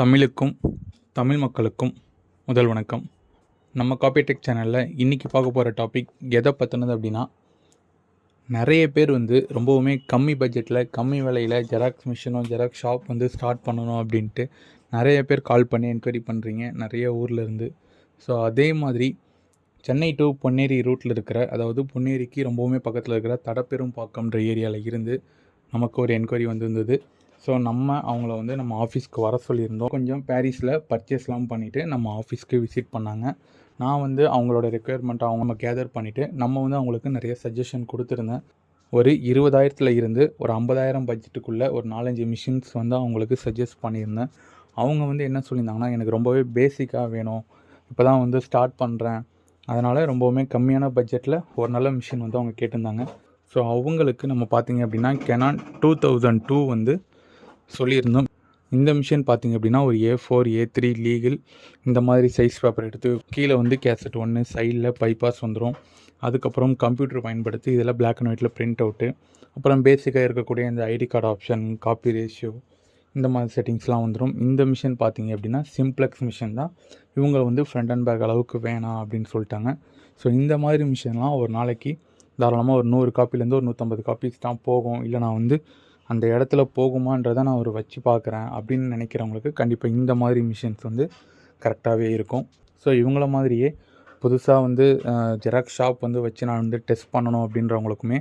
தமிழுக்கும் தமிழ் மக்களுக்கும் முதல் வணக்கம். நம்ம காப்பிடெக் சேனலில் இன்றைக்கி பார்க்க போகிற டாபிக் எதை பற்றினது அப்படின்னா, நிறைய பேர் ரொம்பவுமே கம்மி பட்ஜெட்டில் கம்மி விலையில் ஜெராக்ஸ் மிஷினும் ஜெராக்ஸ் ஷாப் ஸ்டார்ட் பண்ணணும் அப்படின்ட்டு நிறைய பேர் கால் பண்ணி என்கொயரி பண்ணுறீங்க நிறைய ஊரில் இருந்து. ஸோ அதே மாதிரி சென்னை டு பொன்னேரி ரூட்டில் இருக்கிற, அதாவது பொன்னேரிக்கு ரொம்பவுமே பக்கத்தில் இருக்கிற தடப்பெரும்பாக்கம்ன்ற ஏரியாவில் இருந்து நமக்கு ஒரு என்கொயரி வந்திருந்தது. ஸோ அவங்கள நம்ம ஆஃபீஸ்க்கு வர சொல்லியிருந்தோம். கொஞ்சம் பாரிஸில் பர்ச்சேஸ்லாம் பண்ணிவிட்டு நம்ம ஆஃபீஸ்க்கு விசிட் பண்ணாங்க. நான் அவங்களோட ரெக்குயர்மெண்ட்டை அவங்க கேதர் பண்ணிவிட்டு அவங்களுக்கு நிறைய சஜஷன் கொடுத்துருந்தேன். ஒரு 20,000 இருந்து ஒரு 50,000 பட்ஜெட்டுக்குள்ளே ஒரு 4-5 மிஷின்ஸ் அவங்களுக்கு சஜஸ்ட் பண்ணியிருந்தேன். அவங்க என்ன சொல்லியிருந்தாங்கன்னா, எனக்கு ரொம்பவே பேசிக்காக வேணும், இப்போ தான் ஸ்டார்ட் பண்ணுறேன், அதனால் ரொம்பவுமே கம்மியான பட்ஜெட்டில் ஒரு நல்ல மிஷின் அவங்க கேட்டிருந்தாங்க. ஸோ அவங்களுக்கு நம்ம பார்த்திங்க அப்படின்னா Canon 2002 சொல்லியிருந்தோம். இந்த மிஷின் பார்த்திங்க அப்படின்னா ஒரு A4 A3 லீகல் இந்த மாதிரி சைஸ் பேப்பர் எடுத்து கீழே கேசட் 1 சைடில் பைபாஸ் வந்துடும். அதுக்கப்புறம் கம்ப்யூட்டர் பயன்படுத்தி இதில் பிளாக் அண்ட் ஒயிட்டில் பிரிண்ட் அவுட்டு, அப்புறம் பேசிக்காக இருக்கக்கூடிய இந்த ID card option, copy ratio, இந்த மாதிரி செட்டிங்ஸ்லாம் வந்துடும். இந்த மிஷின் பார்த்திங்க அப்படின்னா சிம்ப்ளெக்ஸ் மிஷின் தான். இவங்க ஃப்ரண்ட் அண்ட் பேக் அளவுக்கு வேணாம் அப்படின்னு சொல்லிட்டாங்க. ஸோ இந்த மாதிரி மிஷின்லாம் ஒரு நாளைக்கு தாராளமாக ஒரு 100 காப்பிலேருந்து ஒரு 150 காப்பீஸ் தான் போகும். இல்லை நான் அந்த இடத்துல போகுமான்றதை நான் வச்சு பார்க்குறேன் அப்படின்னு நினைக்கிறவங்களுக்கு கண்டிப்பாக இந்த மாதிரி மிஷின்ஸ் கரெக்டாகவே இருக்கும். ஸோ இவங்கள மாதிரியே புதுசாக ஜெராக்ஸ் ஷாப் வச்சு நான் டெஸ்ட் பண்ணணும் அப்படின்றவங்களுக்குமே,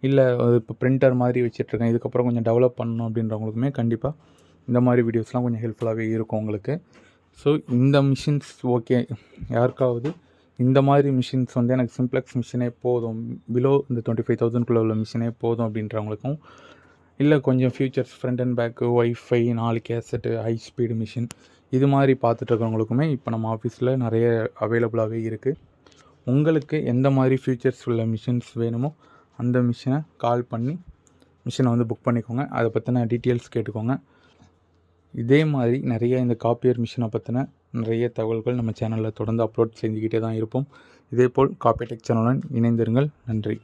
இல்லை இப்போ பிரிண்டர் மாதிரி வச்சிட்ருக்கேன், இதுக்கப்புறம் கொஞ்சம் டெவலப் பண்ணணும் அப்படின்றவங்களுக்குமே கண்டிப்பாக இந்த மாதிரி வீடியோஸ்லாம் கொஞ்சம் ஹெல்ப்ஃபுல்லாகவே இருக்கும் உங்களுக்கு. ஸோ இந்த மிஷின்ஸ் ஓகே, யாருக்காவது இந்த மாதிரி மிஷின்ஸ் எனக்கு சிம்ப்ளெக்ஸ் மிஷினே போதும், பிலோ இந்த 25,000 உள்ள மிஷினே போதும் அப்படின்றவங்களுக்கும், இல்லை கொஞ்சம் features front and back, wifi, 4 cassette, high speed machine இது மாதிரி பார்த்துட்ருக்கவங்களுக்குமே இப்போ நம்ம ஆஃபீஸில் நிறைய அவைலபிளாகவே இருக்குது. உங்களுக்கு எந்த மாதிரி ஃபியூச்சர்ஸ் உள்ள மிஷின்ஸ் வேணுமோ அந்த மிஷினை கால் பண்ணி மிஷினை புக் பண்ணிக்கோங்க. அதை பற்றின டீட்டெயில்ஸ் கேட்டுக்கோங்க. இதே மாதிரி நிறைய இந்த காப்பியர் மிஷினை பற்றின நிறைய தகவல்கள் நம்ம சேனலில் தொடர்ந்து அப்லோட் செஞ்சுக்கிட்டே தான் இருப்போம். இதேபோல் காப்பிடெக் சேனலுடன் இணைந்திருங்கள். நன்றி.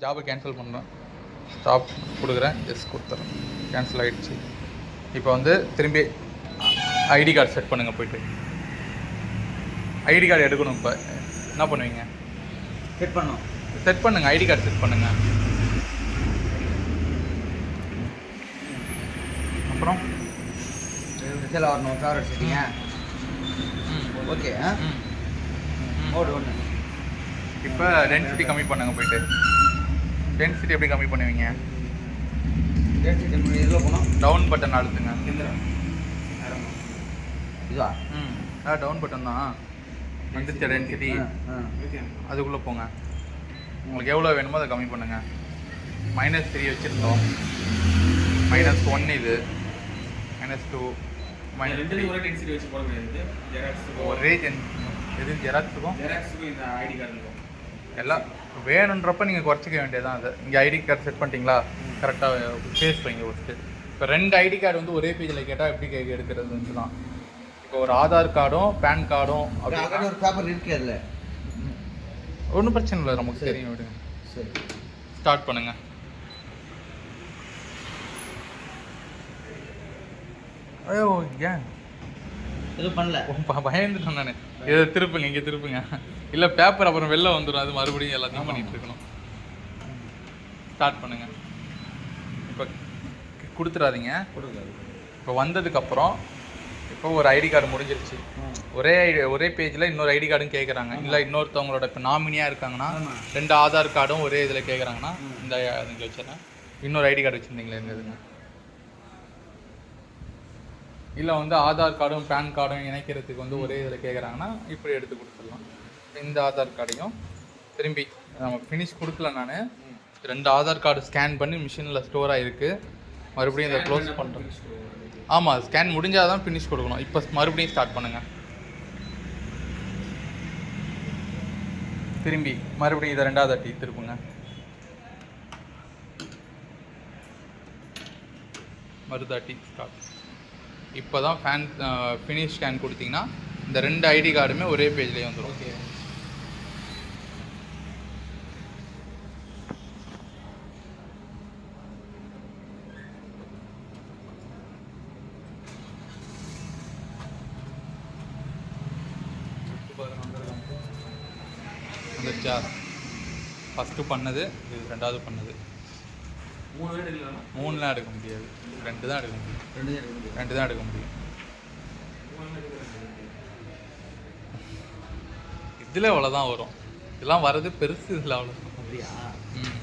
ஜாபை கேன்சல் பண்ணுறேன், ஸ்டாப் கொடுக்குறேன், எஸ் கொடுத்துறேன், கேன்சல் ஆகிடுச்சு. இப்போ திரும்பி ஐடி கார்டு செட் பண்ணுங்கள். போய்ட்டு ஐடி கார்டு எடுக்கணும். இப்போ என்ன பண்ணுவீங்க? செட் பண்ணுங்கள், ஐடி கார்டு செட் பண்ணுங்கள். அப்புறம் வரணும் கார் அடிச்சிட்டீங்க. ஓகே. இப்போ டென்சிட்டி கம்மி பண்ணுங்க. போய்ட்டு டென்சிட்டி எப்படி கம்மி பண்ணுவீங்க? இதில் போனோம், டவுன் பட்டன் அழுத்துங்க. இதுவா? டவுன் பட்டன் தான் வந்துச்சு. டென்சிட்டி அதுக்குள்ளே போங்க. உங்களுக்கு எவ்வளோ வேணுமோ அதை கம்மி பண்ணுங்கள். -3 வச்சுருந்தோம், -1 இது, -2, -3 ஒரே டென்சிட்டி வச்சு போட முடியாது. ஒரே எது ஜெராக்ஸுக்கும் இந்த ஐடி கார்டுக்கும் எல்லாம் வேணுன்றப்ப நீங்கள் குறைச்சிக்க வேண்டியதான். அது இங்கே ஐடி கார்டு செட் பண்ணிட்டீங்களா, கரெக்டாக ஃபேஸ் வைங்க ஃபஸ்ட்டு. இப்போ 2 ஐடி கார்டு ஒரே பேஜில் கேட்டால் எப்படி எடுக்கிறது தான். இப்போ ஒரு ஆதார் கார்டும் பேன் கார்டும் அப்படி ஒரு பேப்பர் இருக்குது, அதில் ஒன்றும் பிரச்சனை இல்லை, நமக்கு தெரியும். விடுங்க. சரி, ஸ்டார்ட் பண்ணுங்கள். ஐயோ ஏன் எதுவும் பண்ணல, பயந்துட்டேன் நான். இதை திருப்புங்க, இங்கே திருப்புங்க. இல்லை பேப்பர் அப்புறம் வெளில வந்துடும், அது மறுபடியும் எல்லாத்தையும் பண்ணிகிட்டு இருக்கணும். ஸ்டார்ட் பண்ணுங்கள். இப்போ கொடுத்துடாதீங்க. இப்போ வந்ததுக்கப்புறம் இப்போ ஒரு ஐடி கார்டு முடிஞ்சிருச்சு. ஒரே பேஜில் இன்னொரு ஐடி கார்டும் கேட்குறாங்க. இல்லை இன்னொருத்தவங்களோட இப்போ நாமினியாக இருக்காங்கன்னா 2 ஆதார் கார்டும் ஒரே இதில் கேட்குறாங்கன்னா, இந்த இங்கே வச்சுருந்தேன். இன்னொரு ஐடி கார்டு வச்சுருந்தீங்களே இருந்ததுங்க. இல்லை ஆதார் கார்டும் பேன் கார்டும் இணைக்கிறதுக்கு ஒரே இதில் கேட்குறாங்கன்னா இப்படி எடுத்து கொடுத்துடலாம். இந்த ஆதார் கார்டையும் திரும்பி நம்ம ஃபினிஷ் கொடுக்கல. நான் 2 ஆதார் கார்டு ஸ்கேன் பண்ணி மிஷினில் ஸ்டோர் ஆகிருக்கு. மறுபடியும் இதை க்ளோஸ் பண்ணுறேன். ஆமாம், ஸ்கேன் முடிஞ்சால் தான் ஃபினிஷ் கொடுக்கணும். இப்போ மறுபடியும் ஸ்டார்ட் பண்ணுங்கள். திரும்பி மறுபடியும் இதை 2வது அட்டி திருப்புங்க. மறுதாட்டி ஸ்டார்ட். இப்போ தான் ஃபினிஷ் ஸ்கேன் கொடுத்தீங்கன்னா இந்த 2 ஐடி கார்டுமே ஒரே பேஜ்லேயே வந்துடும். ஓகே. வந்துருச்சா? ஃபஸ்ட்டு பண்ணது இது, 2வது பண்ணது. 3 பேர் எடுக்கலாம். 3லாம் எடுக்க முடியாது, 2 தான் எடுக்க முடியும். 2 தான் எடுக்க முடியும். இதில் அவ்வளோதான் வரும். இதெல்லாம் வர்றது பெருசு, இதில் அவ்வளோ. அப்படியா? ம்